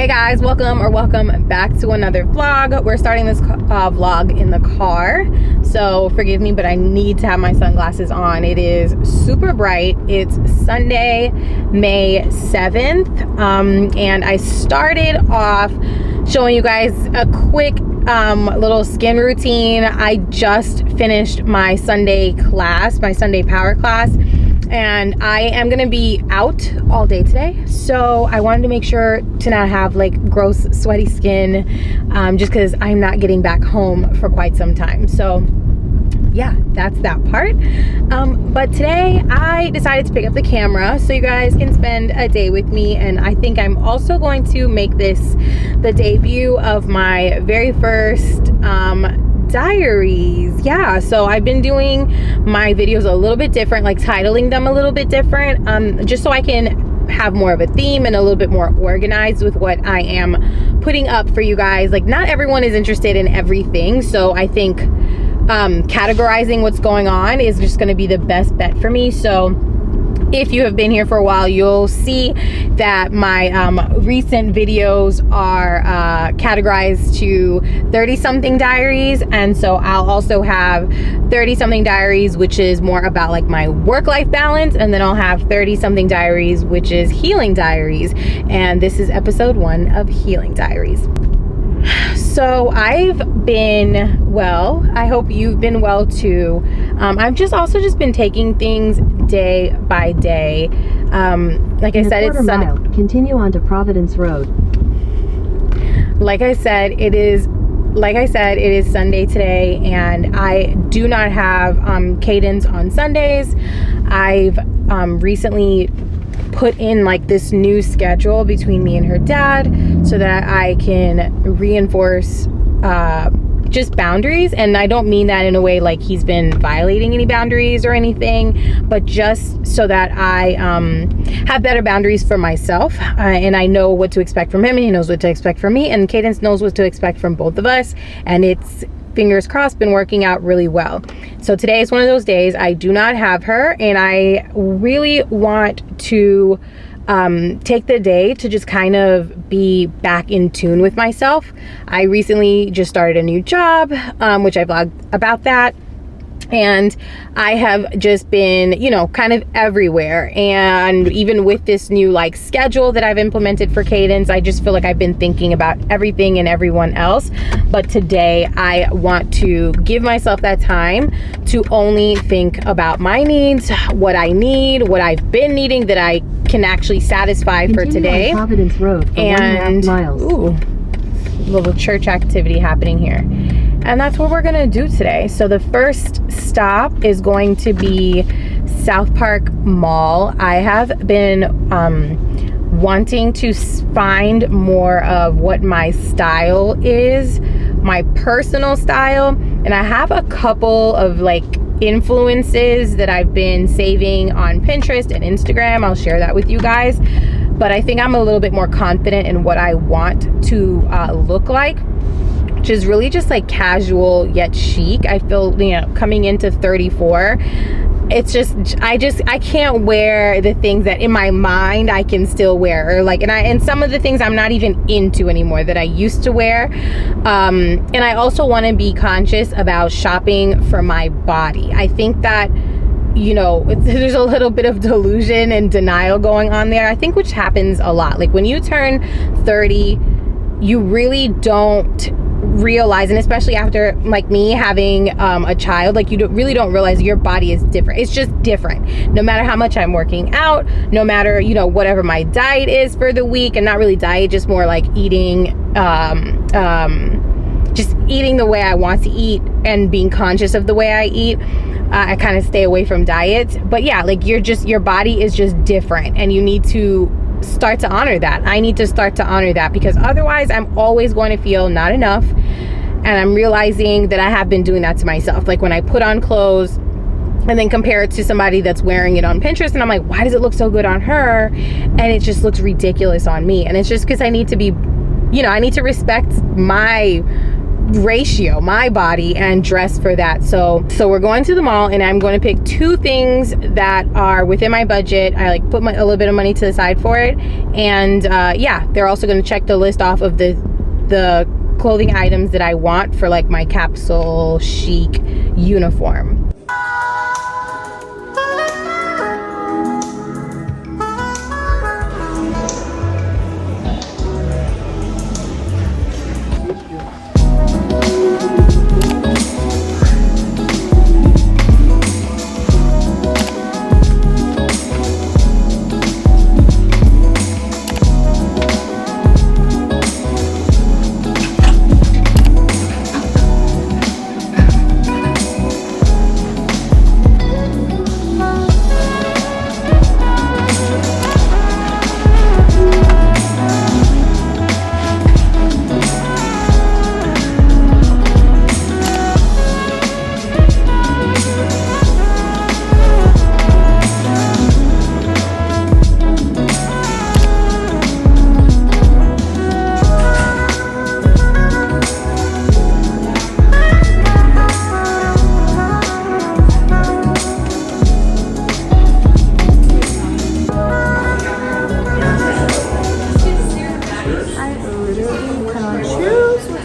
Hey guys, welcome back to another vlog. We're starting this vlog in the car, so forgive me, but I need to have my sunglasses on. It is super bright. It's Sunday, May 7th, and I started off showing you guys a quick little skin routine. I just finished my Sunday class, my Sunday power class, and I am gonna be out all day today, so I wanted to make sure to not have like gross sweaty skin, just because I'm not getting back home for quite some time. So yeah, that's that part. But today I decided to pick up the camera so you guys can spend a day with me, and I think I'm also going to make this the debut of my very first diaries. Yeah, so I've been doing my videos a little bit different, like titling them a little bit different, just so I can have more of a theme and a little bit more organized with what I am putting up for you guys. Like, not everyone is interested in everything, so I think categorizing what's going on is just going to be the best bet for me. So if you have been here for a while, you'll see that my recent videos are categorized to 30-something diaries, and so I'll also have 30-something diaries, which is more about like my work-life balance, and then I'll have 30-something diaries, which is healing diaries, and this is episode 1 of healing diaries. So I've been well. I hope you've been well too. I've also just been taking things day by day. Like I said, it's Sunday. Continue on to Providence Road. Like I said, it is Sunday today, and I do not have cadence on Sundays. I've recently put in like this new schedule between me and her dad so that I can reinforce just boundaries. And I don't mean that in a way like he's been violating any boundaries or anything, but just so that I have better boundaries for myself, and I know what to expect from him, and he knows what to expect from me, and Cadence knows what to expect from both of us, and it's, fingers crossed, been working out really well. So today is one of those days I do not have her, and I really want to take the day to just kind of be back in tune with myself. I recently just started a new job, which I vlogged about that. And I have just been, you know, kind of everywhere. And even with this new like schedule that I've implemented for Cadence, I just feel like I've been thinking about everything and everyone else. But today I want to give myself that time to only think about my needs, what I need, what I've been needing that I can actually satisfy for today. On Providence Road for and 1.5 miles. Ooh, little church activity happening here. And that's what we're gonna do today. So the first stop is going to be South Park Mall. I have been wanting to find more of what my style is, my personal style. And I have a couple of like influences that I've been saving on Pinterest and Instagram. I'll share that with you guys. But I think I'm a little bit more confident in what I want to look like, which is really just like casual yet chic. I feel, you know, coming into 34, it's just I can't wear the things that in my mind I can still wear, or like, and some of the things I'm not even into anymore that I used to wear. And I also want to be conscious about shopping for my body. I think that, you know, there's a little bit of delusion and denial going on there, I think, which happens a lot. Like when you turn 30, you really don't realize, and especially after like me having a child, like you really don't realize your body is different. It's just different. No matter how much I'm working out, no matter, you know, whatever my diet is for the week, and not really diet, just more like eating, just eating the way I want to eat and being conscious of the way I eat. I kind of stay away from diets, but yeah, like your body is just different, and you need to start to honor that. I need to start to honor that, because otherwise I'm always going to feel not enough. And I'm realizing that I have been doing that to myself. Like when I put on clothes and then compare it to somebody that's wearing it on Pinterest, and I'm like, why does it look so good on her and it just looks ridiculous on me? And it's just because I need to be, you know, I need to respect my ratio, my body, and dress for that. So we're going to the mall, and I'm going to pick 2 things that are within my budget. I like put a little bit of money to the side for it, and yeah, they're also going to check the list off of the clothing items that I want for like my capsule chic uniform.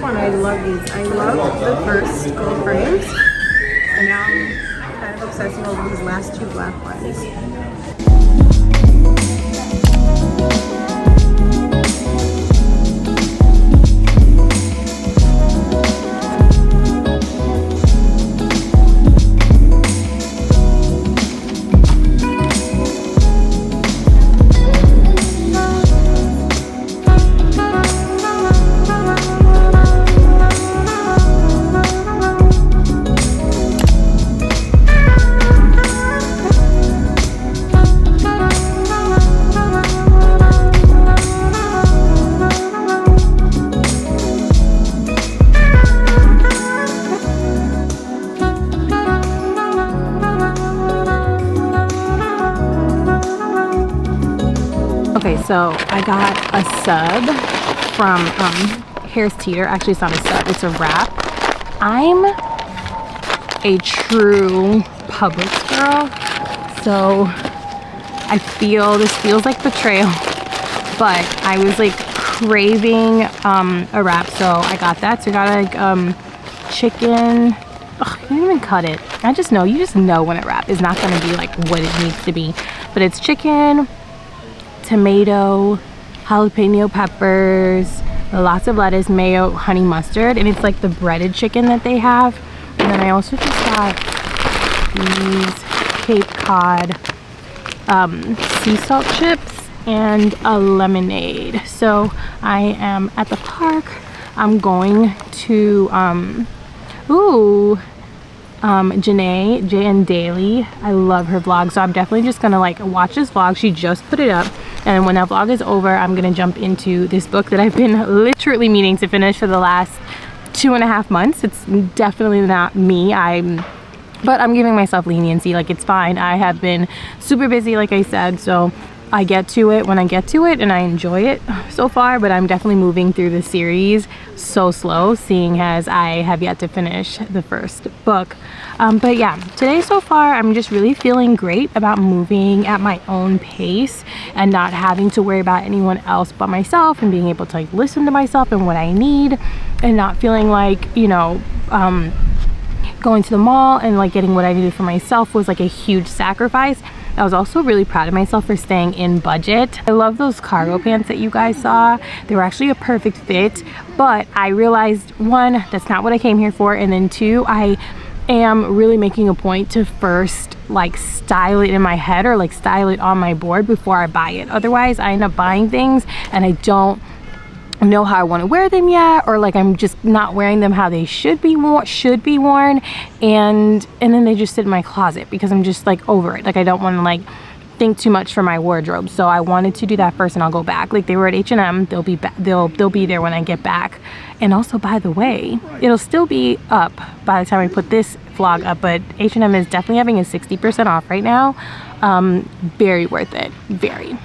I love these. I love the first gold frames, and now I'm kind of obsessing over these last 2 black ones. Okay, so I got a sub from Harris Teeter. Actually, it's not a sub, it's a wrap. I'm a true Publix girl, so I feel this feels like betrayal, but I was like craving a wrap, so I got that. So I got like chicken. Ugh, I didn't even cut it. I just know, you just know when a wrap is not gonna be like what it needs to be. But it's chicken, tomato, jalapeno peppers, lots of lettuce, mayo, honey mustard, and it's like the breaded chicken that they have. And then I also just got these Cape Cod sea salt chips and a lemonade. So I am at the park. I'm going to Janae, J&N Daily. I love her vlog, so I'm definitely just gonna like watch this vlog. She just put it up, and when that vlog is over, I'm gonna jump into this book that I've been literally meaning to finish for the last 2.5 months. It's definitely not me. But I'm giving myself leniency. Like, it's fine. I have been super busy, like I said, so I get to it when I get to it, and I enjoy it so far. But I'm definitely moving through the series so slow, seeing as I have yet to finish the first book. But yeah, today so far, I'm just really feeling great about moving at my own pace and not having to worry about anyone else but myself, and being able to like listen to myself and what I need, and not feeling like, you know, going to the mall and like getting what I needed for myself was like a huge sacrifice. I was also really proud of myself for staying in budget. I love those cargo pants that you guys saw. They were actually a perfect fit, but I realized, 1, that's not what I came here for, and then 2, I am really making a point to first like style it in my head, or like style it on my board before I buy it. Otherwise, I end up buying things and I don't know how I want to wear them yet, or like I'm just not wearing them how they should be worn, and then they just sit in my closet because I'm just like over it. Like, I don't want to like think too much for my wardrobe, so I wanted to do that first, and I'll go back. Like, they were at H&M. They'll be there when I get back. And also, by the way, it'll still be up by the time I put this vlog up, but H&M is definitely having a 60% off right now. Very worth it, very.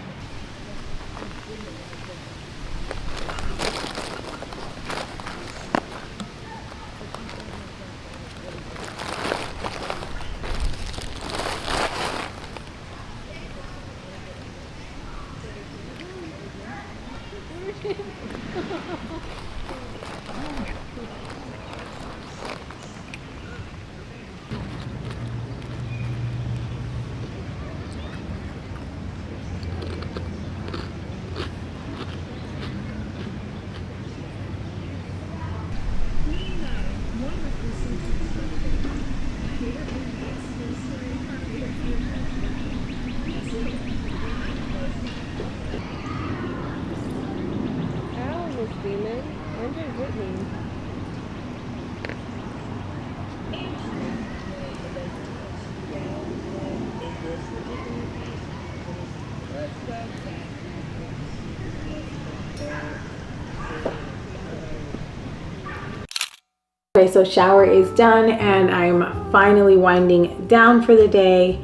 Okay, so shower is done and I'm finally winding down for the day.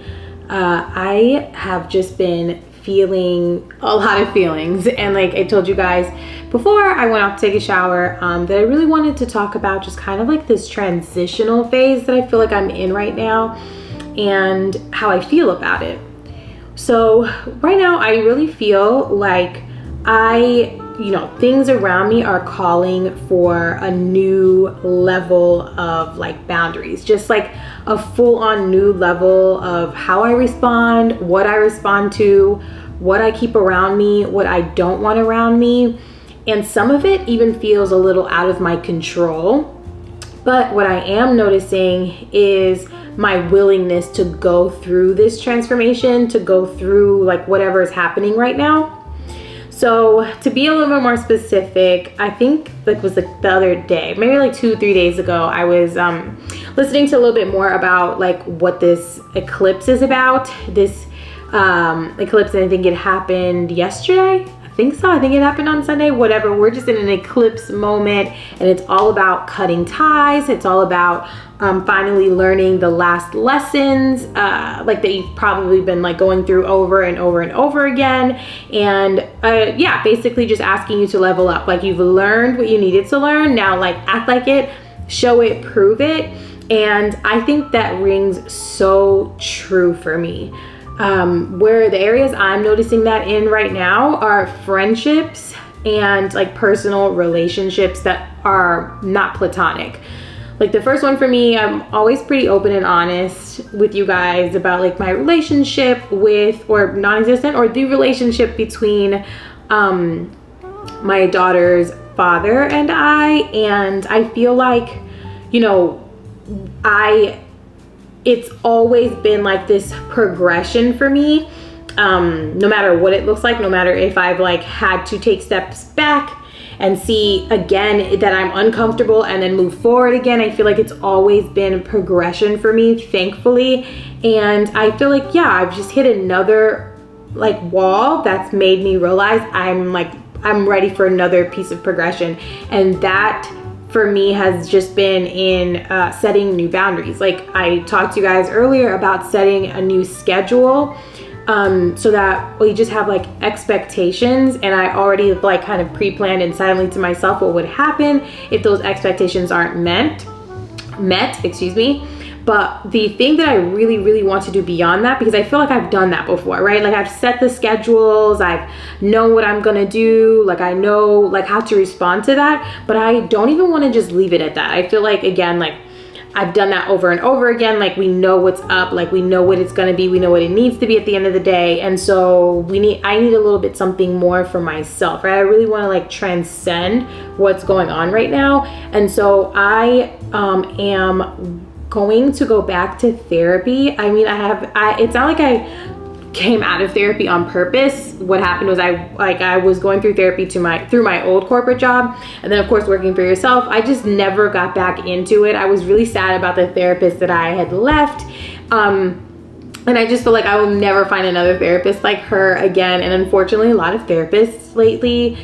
I have just been feeling a lot of feelings, and like I told you guys before I went off to take a shower, that I really wanted to talk about just kind of like this transitional phase that I feel like I'm in right now and how I feel about it. So right now I really feel like things around me are calling for a new level of like boundaries, just like a full-on new level of how I respond, what I respond to, what I keep around me, what I don't want around me. And some of it even feels a little out of my control. But what I am noticing is my willingness to go through this transformation, to go through like whatever is happening right now. So to be a little bit more specific, I think it was like the other day, maybe like 2-3 days ago, I was listening to a little bit more about like what this eclipse is about. This eclipse, and I think it happened yesterday. I think so. I think it happened on Sunday, whatever. We're just in an eclipse moment, and it's all about cutting ties. It's all about finally learning the last lessons like that you've probably been like going through over and over and over again. And yeah, basically just asking you to level up. Like you've learned what you needed to learn. Now like act like it, show it, prove it. And I think that rings so true for me. Where the areas I'm noticing that in right now are friendships and like personal relationships that are not platonic. Like the first one for me, I'm always pretty open and honest with you guys about like my relationship with, or non-existent, or the relationship between my daughter's father and I feel like, it's always been like this progression for me, no matter what it looks like, no matter if I've like had to take steps back and see again that I'm uncomfortable and then move forward again. I feel like it's always been progression for me, thankfully. And I feel like, yeah, I've just hit another like wall that's made me realize I'm ready for another piece of progression. And that for me has just been in setting new boundaries. Like I talked to you guys earlier about setting a new schedule, so that we just have like expectations, and I already like kind of pre-planned and silently to myself what would happen if those expectations aren't met, excuse me. But the thing that I really, really want to do beyond that, because I feel like I've done that before, right? Like I've set the schedules, I've known what I'm gonna do, like I know like how to respond to that, but I don't even want to just leave it at that. I feel like, again, like I've done that over and over again. Like we know what's up, like we know what it's gonna be, we know what it needs to be at the end of the day. And so I need a little bit something more for myself, right? I really want to like transcend what's going on right now. And so I am going to go back to therapy. I mean, it's not like I came out of therapy on purpose. What happened was I was going through therapy through my old corporate job, and then of course working for yourself. I just never got back into it. I was really sad about the therapist that I had left. And I just feel like I will never find another therapist like her again. And unfortunately, a lot of therapists lately,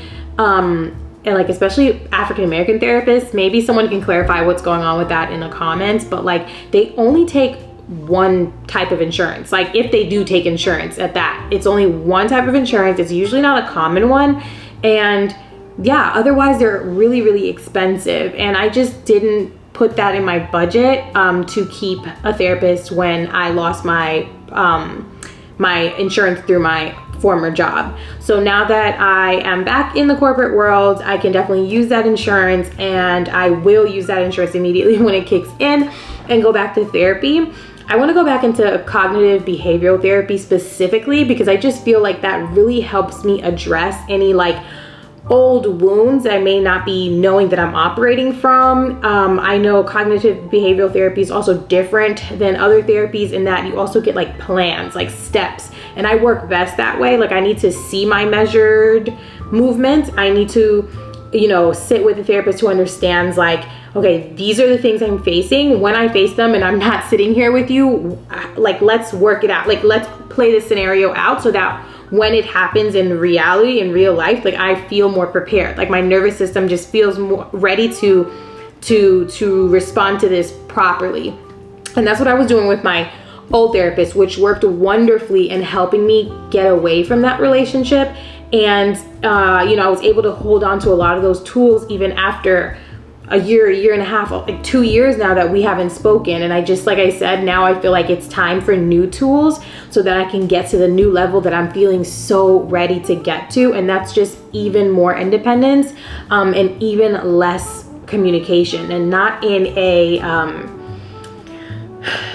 and like especially African American therapists, maybe someone can clarify what's going on with that in the comments, but like they only take one type of insurance. Like if they do take insurance at that, it's only one type of insurance. It's usually not a common one. And yeah, otherwise they're really, really expensive. And I just didn't put that in my budget to keep a therapist when I lost my my insurance through my former job. So now that I am back in the corporate world, I can definitely use that insurance, and I will use that insurance immediately when it kicks in and go back to therapy. I want to go back into cognitive behavioral therapy specifically because I just feel like that really helps me address any like old wounds I may not be knowing that I'm operating from. I know cognitive behavioral therapy is also different than other therapies in that you also get like plans, like steps, and I work best that way. Like I need to see my measured movement. I need to, you know, sit with a therapist who understands like, okay, these are the things I'm facing. When I face them and I'm not sitting here with you, like let's work it out. Like let's play this scenario out so that when it happens in reality, in real life, like I feel more prepared. Like my nervous system just feels more ready to respond to this properly. And that's what I was doing with my old therapist, which worked wonderfully in helping me get away from that relationship. And, you know, I was able to hold on to a lot of those tools even after a year and a half, like 2 years now that we haven't spoken. And I just, like I said, now I feel like it's time for new tools so that I can get to the new level that I'm feeling so ready to get to. And that's just even more independence, and even less communication, and not in a,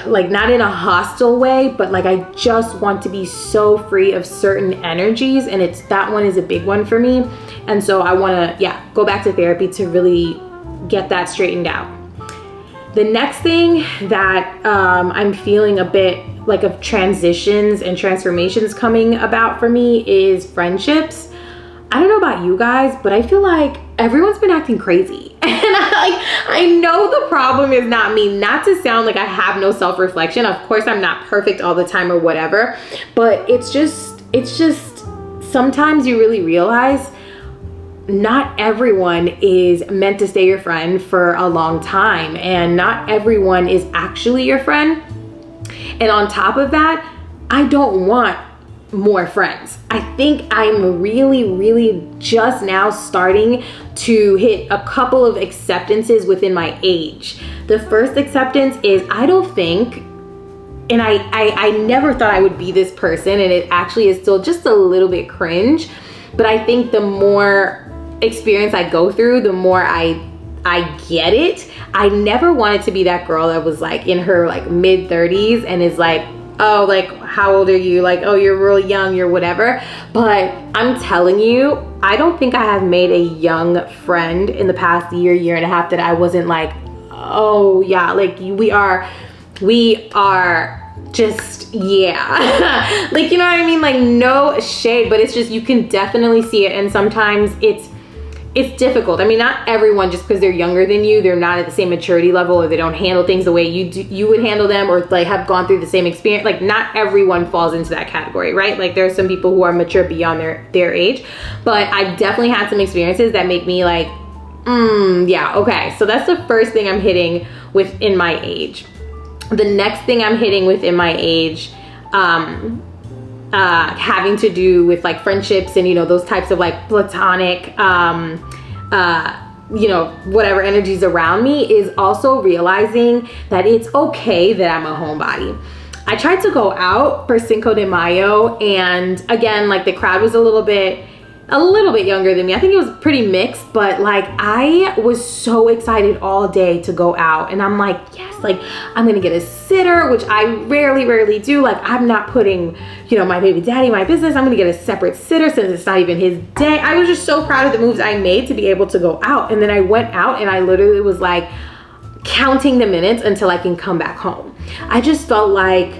like not in a hostile way, but like I just want to be so free of certain energies, and that one is a big one for me. And so I want to, go back to therapy to really get that straightened out. The next thing that I'm feeling a bit like of transitions and transformations coming about for me is friendships. I don't know about you guys, but I feel like everyone's been acting crazy. And I know the problem is not me, not to sound like I have no self-reflection. Of course, I'm not perfect all the time or whatever, but it's just sometimes you really realize not everyone is meant to stay your friend for a long time, and not everyone is actually your friend. And on top of that, I don't want more friends. I think I'm really just now starting to hit a couple of acceptances within my age. The first acceptance is I don't think, and I never thought I would be this person, and it actually is still just a little bit cringe, but I think the more experience I go through, the more I get it. I never wanted to be that girl that was like in her like mid 30s and is like, oh, like how old are you? Like, oh, you're really young, you're whatever. But I'm telling you, I don't think I have made a young friend in the past year and a half that I wasn't like, oh yeah, like we are just, yeah. Like, you know what I mean? Like no shade, but it's just, you can definitely see it. And sometimes it's difficult. I mean, not everyone, just because they're younger than you, they're not at the same maturity level, or they don't handle things the way you would handle them, or like have gone through the same experience. Like not everyone falls into that category, right? Like there are some people who are mature beyond their age, but I've definitely had some experiences that make me like, yeah, okay. So that's the first thing I'm hitting within my age. The next thing I'm hitting within my age, having to do with like friendships and, you know, those types of like platonic, you know, whatever energies around me, is also realizing that it's okay that I'm a homebody. I tried to go out for Cinco de Mayo, and again, like the crowd was a little bit younger than me. I think it was pretty mixed, but like I was so excited all day to go out, and I'm like, yes, like I'm gonna get a sitter, which I rarely do. Like I'm not putting, you know, my baby daddy in my business. I'm gonna get a separate sitter since it's not even his day. I was just so proud of the moves I made to be able to go out. And then I went out and I literally was like counting the minutes until I can come back home. I just felt like,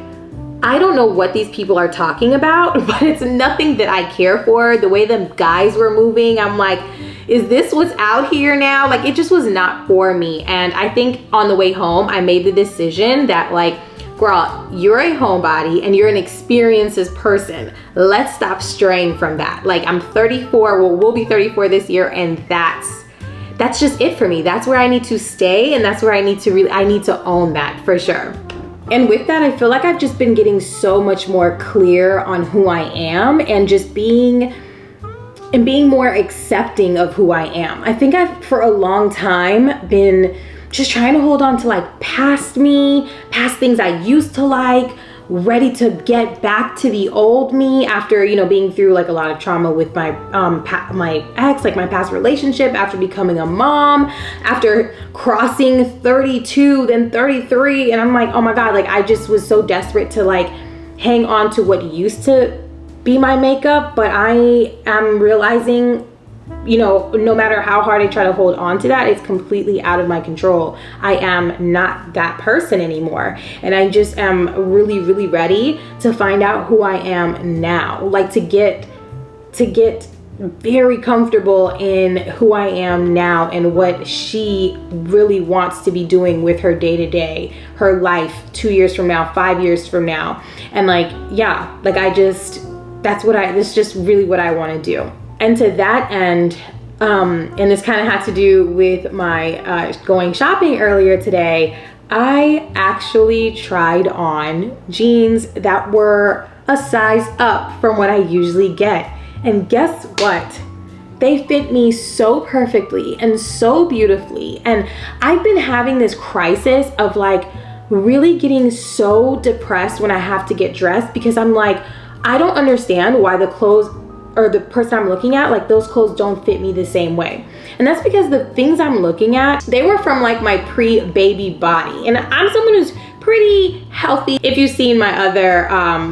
I don't know what these people are talking about, but it's nothing that I care for. The way the guys were moving, I'm like, is this what's out here now? Like, it just was not for me. And I think on the way home, I made the decision that like, girl, you're a homebody and you're an experiences person. Let's stop straying from that. Like I'm 34, well, we'll be 34 this year, and that's just it for me. That's where I need to stay, and that's where I need to own that for sure. And with that, I feel like I've just been getting so much more clear on who I am, and just being more accepting of who I am. I think I've, for a long time, been just trying to hold on to like past things I used to like, ready to get back to the old me after, you know, being through like a lot of trauma with my my ex, like my past relationship, after becoming a mom, after crossing 32, then 33. And I'm like, oh my God, like I just was so desperate to like hang on to what used to be my makeup. But I am realizing, you know, no matter how hard I try to hold on to that, it's completely out of my control. I am not that person anymore. And I just am really, really ready to find out who I am now. Like to get very comfortable in who I am now and what she really wants to be doing with her day-to-day, her life 2 years from now, 5 years from now. And like, yeah, like this is just really what I want to do. And to that end, and this kind of had to do with my going shopping earlier today, I actually tried on jeans that were a size up from what I usually get. And guess what? They fit me so perfectly and so beautifully. And I've been having this crisis of like really getting so depressed when I have to get dressed, because I'm like, I don't understand why the clothes or the person I'm looking at, like those clothes don't fit me the same way. And that's because the things I'm looking at, they were from like my pre-baby body. And I'm someone who's pretty healthy. If you've seen my other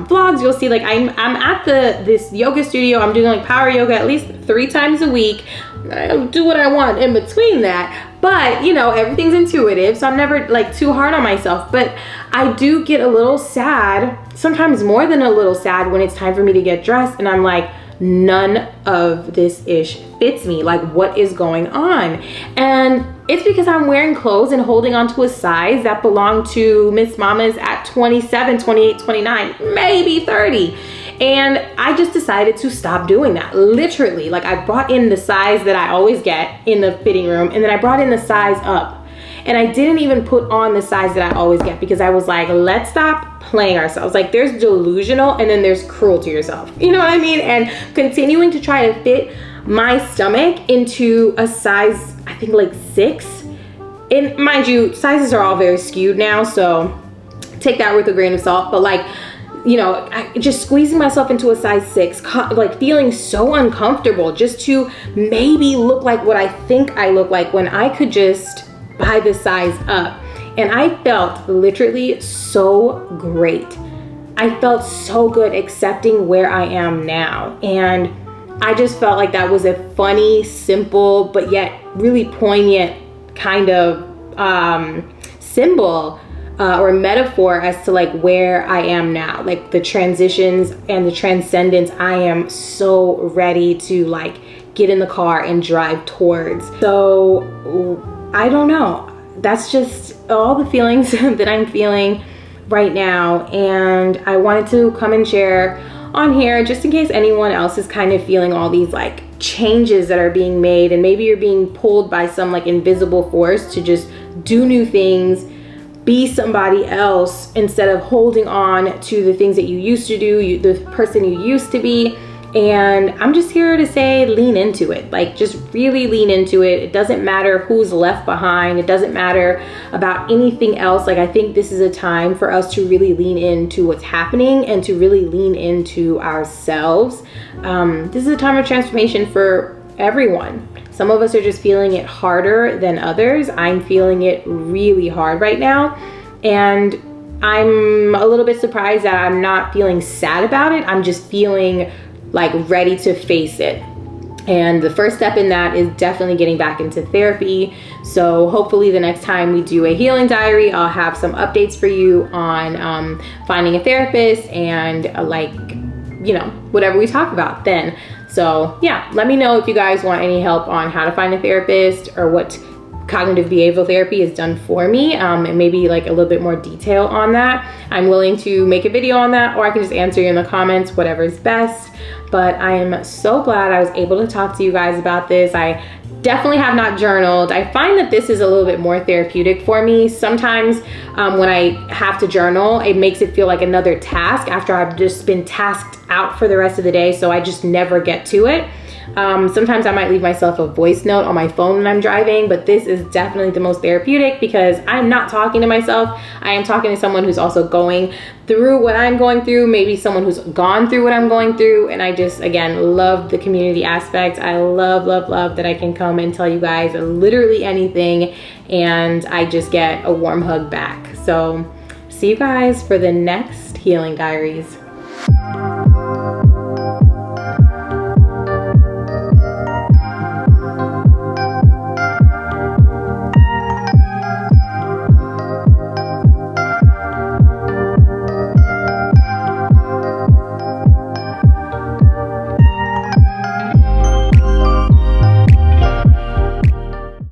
vlogs, you'll see like I'm at this yoga studio. I'm doing like power yoga at least 3 times a week. I do what I want in between that. But you know, everything's intuitive, so I'm never like too hard on myself. But I do get a little sad, sometimes more than a little sad, when it's time for me to get dressed and I'm like, none of this ish fits me. Like, what is going on? And it's because I'm wearing clothes and holding onto a size that belonged to Miss Mama's at 27, 28, 29, maybe 30. And I just decided to stop doing that. Literally, like I brought in the size that I always get in the fitting room, and then I brought in the size up. And I didn't even put on the size that I always get, because I was like, let's stop playing ourselves. Like there's delusional and then there's cruel to yourself. You know what I mean? And continuing to try to fit my stomach into a size, I think like 6. And mind you, sizes are all very skewed now, so take that with a grain of salt. But like, you know, just squeezing myself into a size 6, like feeling so uncomfortable just to maybe look like what I think I look like, when I could just buy the size up. And I felt literally so great. I felt so good accepting where I am now. And I just felt like that was a funny, simple, but yet really poignant kind of symbol or metaphor as to like where I am now, like the transitions and the transcendence I am so ready to like get in the car and drive towards. So I don't know. That's just all the feelings that I'm feeling right now. And I wanted to come and share on here just in case anyone else is kind of feeling all these like changes that are being made, and maybe you're being pulled by some like invisible force to just do new things, be somebody else instead of holding on to the things that you used to do, the person you used to be. And I'm just here to say, lean into it. Like, just really lean into it. It doesn't matter who's left behind. It doesn't matter about anything else. Like, I think this is a time for us to really lean into what's happening and to really lean into ourselves. This is a time of transformation for everyone. Some of us are just feeling it harder than others. I'm feeling it really hard right now. And I'm a little bit surprised that I'm not feeling sad about it. I'm just feeling like ready to face it. And the first step in that is definitely getting back into therapy. So hopefully the next time we do a healing diary, I'll have some updates for you on finding a therapist and like, you know, whatever we talk about then. So yeah, let me know if you guys want any help on how to find a therapist or what cognitive behavioral therapy has done for me, and maybe like a little bit more detail on that. I'm willing to make a video on that, or I can just answer you in the comments, whatever is best. But I am so glad I was able to talk to you guys about this. I definitely have not journaled. I find that this is a little bit more therapeutic for me. Sometimes when I have to journal, it makes it feel like another task after I've just been tasked out for the rest of the day, so I just never get to it. Sometimes I might leave myself a voice note on my phone when I'm driving, but this is definitely the most therapeutic because I'm not talking to myself. I am talking to someone who's also going through what I'm going through, maybe someone who's gone through what I'm going through. And I just, again, love the community aspect. I love that I can come and tell you guys literally anything, and I just get a warm hug back. So see you guys for the next Healing Diaries.